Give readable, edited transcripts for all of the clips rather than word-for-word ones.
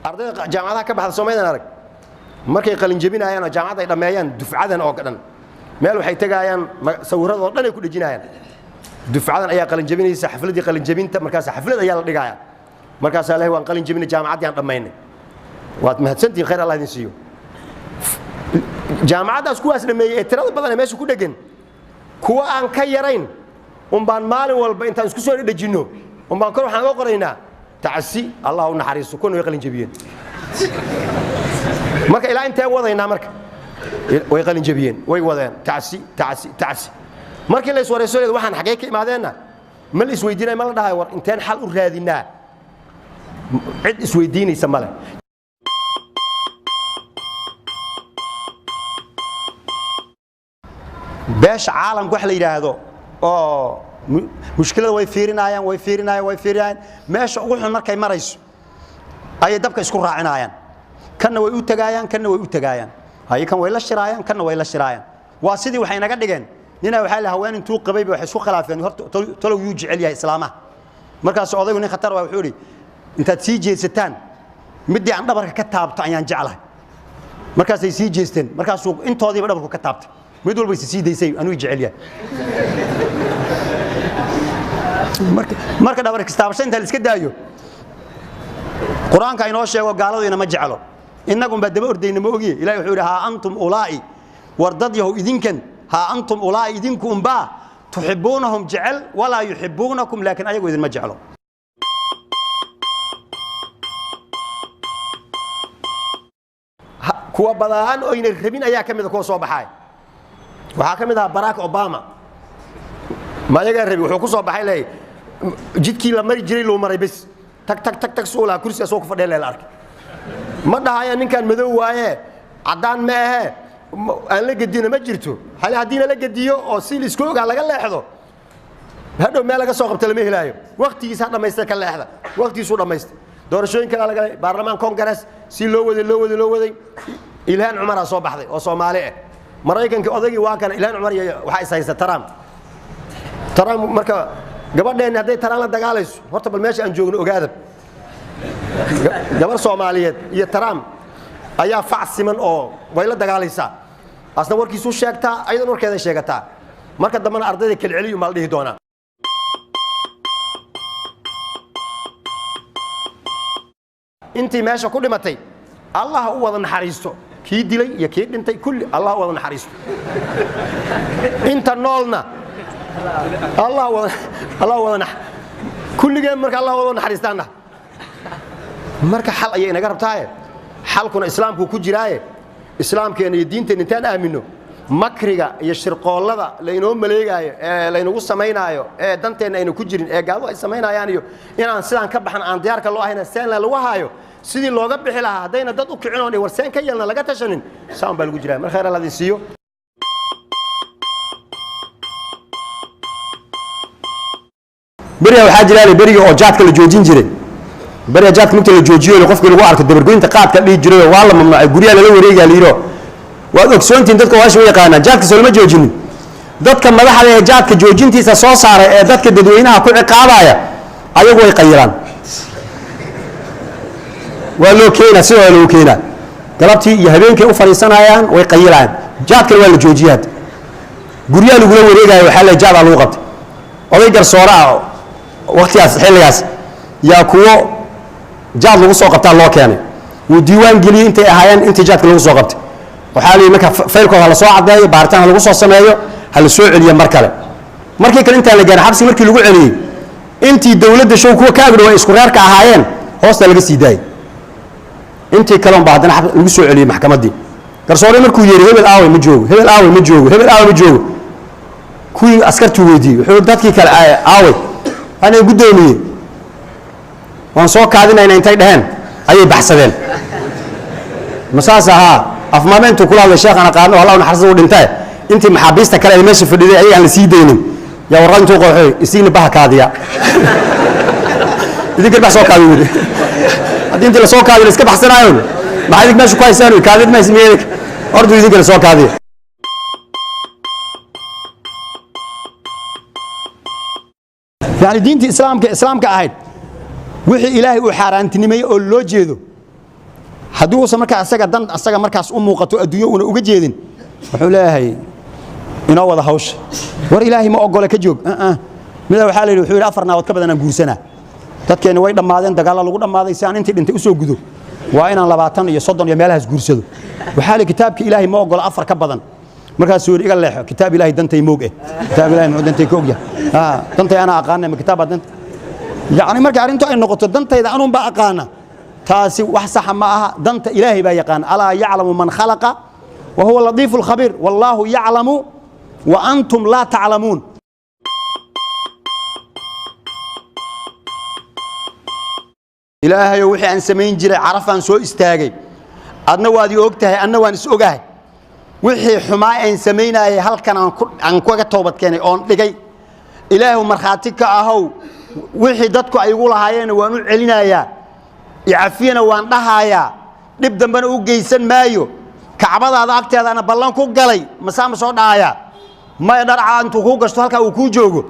ardayda jaamacadaha ka baxda Soomaaliya arag markay qalin jabinayaan oo jaamacad ay dhameeyaan dufcadan oo dhan meel waxay tagayaan sawirada oo dhan ay ku dhijinayaan dufcadan ayaa qalin jabinaysa xafladii qalin jabinta markaas xaflad ayaa la dhigaya markaas Ilaahay waan qalin jabinay jaamacad aan dhameynay waad mahadsantiin khayr Allah idin siiyo jaamacadaas kuwaas dhameeyay tirada badan meesha ku dhagan kuwa aan ka yarayn baan maalin walba intaan isku soo dhajino baan kor waxaan uga qoraynaa tacsi Allah u naxariisto kun way qalin jabiyeen marka ilaa intee wadaynaa marka way qalin jabiyeen way wadeen tacsi markii la iswareysay waxaan xagee ka imaadeena ma la isweydiinay ma la dhahay war inteen xal u raadinaa cid isweydiinaysa male beesh caalamku wax la yiraahdo oo mushkilada way fiirinayaan meesha ugu xun markay marayso ay dabka isku raacinayaan kana way u tagayaan hay kan way la shiraayaan kana way la shiraayaan waa sidii waxay naga dhigeen nina waxa la haween intuu qabay wax isku khilaafeen horta talow yu jecel yahay islaamaha markaas odaygu nin khatar waa wuxuu yiri intaad sii jeesataan midii aan dhabarka ka taabto ayaan jeclahay markaas ay sii jeesteen markaas intoodiiba dhabarku ka taabtay mid walba sii deysay anu jecel yahay marka dhabarka istaabashay inta la iska daayo quraanka inoo sheego gaaladu inama jecelo inagum baa daba ordayna ma ogiye ilaahay wuxuu yiraahdaa antum ulaa'i wardad yahu idinkan ha antum ulaa'i idinkum ba tuhibbunahum jecel wala yuhibbunakum laakin ayagu idin ma jecelo kuwa badaan oo inay rabin ayaa kamid ah kuwa soo baxay waxa kamid ah Barack Obama ma yaga rabi wuxuu ku soo baxay leey jidkii la mari jiray loo maray bas tag suula kursi soo ku fadhiyay la arkay ma dhahaya ninkan madow waaye cadaan ma aha aan la gadina ma jirto hal hadii la gadiyo oo si isku ogaa laga leexdo hadhow meel laga soo qabto lama helaayo waqtigiisa dhameystay ka leexda waqtigiisu dhameystay doorashooyinka laga baarlamaan Congress si loo waday Ilhaan Umar soo baxday oo Soomaali ah Mareykanka odagii waa kan Ilhaan Umar waxa is haysta Trump marka gabadheen haday Trump la dagaalayso horta bal meesha aan joogno ogaadab gabar Soomaaliyeed iyo Trump ayaa facsiman oo way la dagaalaysaa asna warkiisu sheegtaa aydan warkeeda sheegataa marka dambana ardayda kala celiyo ma la dhihi doonaa intii meesha ku dhimatay Allah u wada naxariisto kii dilay iyo kii dhintay kulli Allah u wada naxariisto inta noolna Allah wada kulligeen marka Allah wada naxariistaana marka xal ayay naga rabtaa xalkuna islaamku ku jiraaye islaamkeena iyo diinteena intaan aamino makriga iyo shirqoolada la inoo maleegayo ee la inagu sameeynayo ee danteena aynu ku jirin ee gaado ay sameynayaan iyo inaan sidaan ka baxan aan diyaarka loo ahayna seen lagu haayo sidii looga bixi lahaa hadayna dad u kicin oo warseen ka yeelna laga tashanin saan baa lagu jiraa mar khayr Allah siiyo bariya waxa jiray bariga oo jaadka la joojin jiray bariya jaadka inta la joojiyo qofkii lagu arko dabargoynta qaadka dhigi jiray waa la mamnuucay guriga la wareegay liiro waad ogsoontiin dadka waxa way yaqaanaan jaadka soo ma joojinin dadka madaxda ee jaadka joojintiisa soo saaray ee dadka dadweynaha ku ciqaabaya ayagu way qayiraan waa loo keenaa sidoo loo keenaa galabtii iyo habeenkii u fariisanayaan way qayiraan jaadka waa la joojiyay guriga lagu wareegay waxa la jaad lagu qabtay oday garsooraa waqtigaas xilligaas yaa kuwo jaad lagu soo qabtaa loo keenay uu diiwaan geliyay intay ahaayeen intii jaadka lagu soo qabtay waxa la marka faylkooda la soo cadeeyo baaritaan lagu soo sameeyo hal soo celiyo mar kale markii kale inta la gaar xabsi markii lagu celiyay intii dawladda show kuwa ka agdhow isku reerka ahaayeen hoosta laga sii daayay intii kale baadana lagu soo celiyay maxkamadii garsoore markuu yeeray hebel aaway ma joogo kuwii askartu weydii wuxuu dadkii kale aaway ana gudoomiye waan soo kaadinayna intay dhaheen ayay baxsadeen masaasaha afmaameentu kula hadlay sheekana qaadno Allah naxariisto dhintay intii maxaabiista kale ay meesha fadhiday ay aan la sii deynin ya warantu qooxay isiina baha kaadiya idinka baa soo kaadiyo hadii inta la soo kaadiyo iska baxsanaayo maxay idin meesha ku haysaan kaadid ma ismeeyay ordu idinka la soo kaadiyo يعني دينتي إسلامك أهيد وحي إلهي وحارانتني مي أول لوجيدو hadduu marka asaga markaas u muuqato adduunyo una uga jeedin wuxuu leeyahay inoo wada hawsha war ilaahay ma ogole ka joog mid waxa la yiri wuxuu yiri 4 naawad ka badan aan guursana dadkeena way dhamaadeen dagaal lagu dhamaaday si aan intii dhintay u soo gudo waa inaan 20 iyo 30 iyo meelahaas guursado waxa la kitaabka ilaahay ma ogole 4 ka badan markaas uu iga leexo kitaab ilaahay dantay moog kitaab ilaahay ma dantay koogya dantay ana aqaanay kitaab dant yaani marka arintu ay noqoto dantayda anun ba aqaana taasi wax sax ma aha danta ilaahay ba yaqaan ala ya'lamu man khalaqa wa huwa latiful khabir wallahu ya'lamu wa antum la ta'lamun ilaahay wixii aan sameyn jiray carafan soo istaagay adna waad ii ogtahay anna waan is ogahay wixii xumaa aan sameynayay halkan aan kuga toobad keenay oon dhigay ilaahu marxaati ka ahow wixii dadku ay ugu lahaayeen waan u celinayaa iafiyana waan dhahayaa dib dambana u geysan maayo kacbadaada agteedana ballan ku galay masaama soo dhaaya ma dharca intuu ku gasto halka uu ku joogo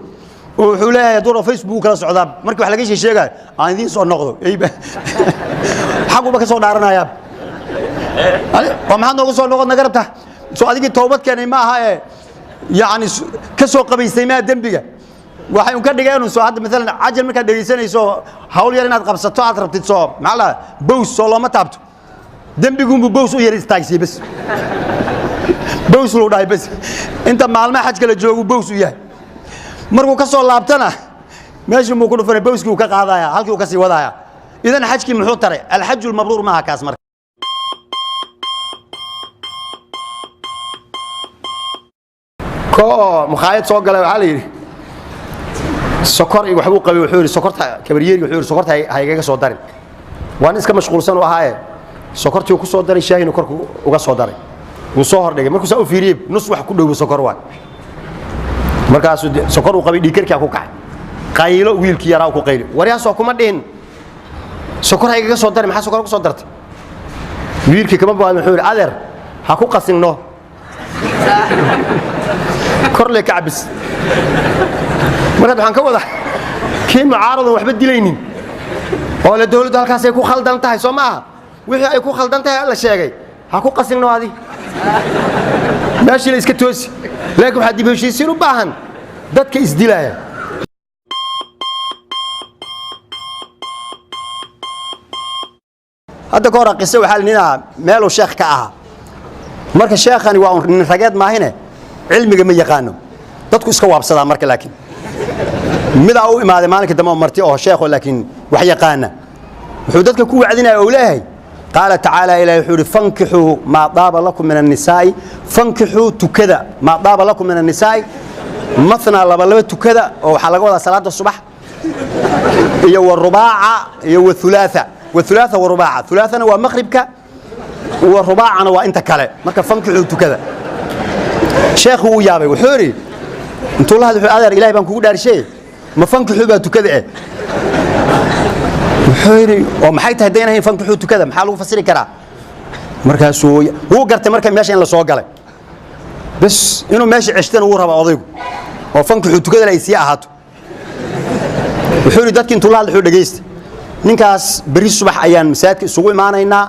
wuxuu leeyahay duro Facebook kala socda markii wax laga sheegay aan idin soo noqdo xaquba ka soo dhaaranaya maxaad noogu soo noqod nagarabta soo adigii toobad keenay ma aha yaani ka soo qabaysay ma dambiga waxay u ka dhigeen soo hadda midalan ajal marka dhageysanayso hawl yar inaad qabsato aad rabtid soo macala bows soo lama taabto dambigu bows u yar istaagsi bas bows loo dhaay bas inta maalmaha xajka la joogo bows u yahay markuu ka soo laabtana meeshii muu ku dhufanay bowskii uu ka qaadaya halkii uu ka sii wadaya idan xajkii muxuu taray alxajul mabruur ma kaas marka ko mukhayad soo galay waxa la yiri sokor iyo waxbuu qabay wuxuu yiri sokorta kabariyeri wuxuu yiri sokorta haygaga soo darin waan iska mashquulsan oo ahaaye sokortii uu ku soo daray shaahina korku uga soo daray uu soo hordhigay markuu soo fiiriyay nus wax ku dhow sokor waan markaas sokor uu qabay dhiikarka ku kacay qaylo wiilkii yaraa ku qaylo wariyaas oo kuma dhihin sokor haygaga soo daray maxaa sokor ku soo dartay wiilkii kama baan wuxuu yiri adeer ha ku qasinno korle kacbis marka waxaan ka wada kii mucaarado waxba dilaynin oo la dawladda halkaas ay ku khaldan tahay Soomaa wixii ay ku khaldan tahay la sheegay ha ku qasinno adi meeshii la iska toosi laakiin waxa dib u heshiisiin u baahan dadka isdilaaya hadda goor qiso waxa linaa meel uu sheekh ka aha marka sheekhani waa nin rageed maahine cilmiga ma yaqaano dadku iska waabsadaa marka laakiin mida uu imaaday maalinka dambe marti oo sheekho laakiin wax yaqaana wuxuu dadka ku wacdinaya oo leeyahay qaala ta'ala ilaahi wuxuu fankihu ma daaba lakum min an-nisaa fankihu tukada ma daaba lakum min an-nisaa mathna laba tukada oo waxa laga wadaa salaada subax iyo warubaaca iyo wathulaatha wathulaatha warubaaca thulaathana waa maghribka warubaacana waa inta kale marka fankihu tukada sheekhu uu yaabay wuxuu yiri intuu la hadlo adeer ilaahay baan kugu dhaarishay ma fankihu baa tukada wuxuu yiri oo maxay tahay deeynayeen fankihu tukada maxaa lagu fasiri karaa markaas uu gartay marka meesha in la soo galay bas inuu meesha cishtan uu rabo odaygu oo fankihu tukada la isii ahaato wuxuu yiri dadkii intuu la hadlo dhageystay ninkaas bari subax ayaan masaajidka isugu imaanaynaa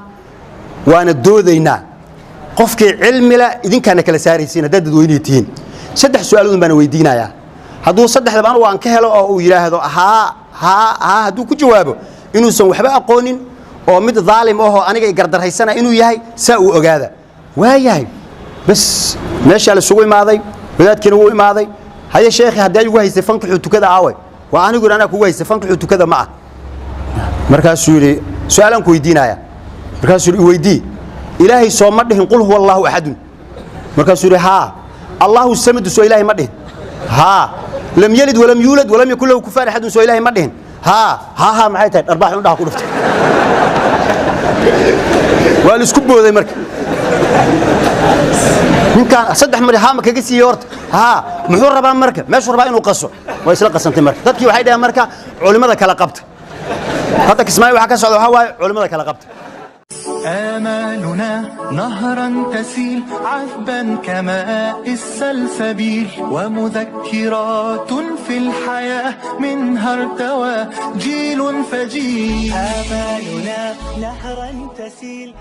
waana doodaynaa qofkii cilmi la idinkaana kala saaraysiin dad dadweyneetiin saddex su'aalood baan weydiinayaa hadduu saddexda baan waan ka helo oo uu yiraahdo ha hadduu ku jawaabo inuusan waxba aqoonin oo mid dhaalim ah aniga i gardarhaysana inuu yahay saa uu ogaada waayahay bas meesha la sugu imaaday wadaadkina uu imaaday haye sheekhi haddii ugu haysay fankihu tukada aaway waa anigu ana kugu haysay fankihu tukada ma ah markaas uu yiri su'aalan ku weydiinaya markaas uu weydii ilaahay soo ma dhihin qul huwallahu ahad markaas uu yiri ha Allahu samad soo ilaahay ma dhihin ha lam yalid wa lam yulad wa lam yakul lahu kufuwan ahad soo ilaahay ma dhihin ha maxay tahay arbaax u dhax ku dhuftay waa la isku booday marka ninkan saddex mar ha ma kaga siiyay horta ha muxuu rabaa marka meeshuu rabaa inuu qaso way isla qasantay marka dadkii waxay dhahaan marka culimada kala qabta hadda kismaayo waxa ka socda waxa waaye culimada kala qabta آمالنا نهرا تسيل عذبا كماء السلسبيل ومذكرات في الحياة الحياة منها ارتوى جيل فجيل. آمالنا نهرا تسيل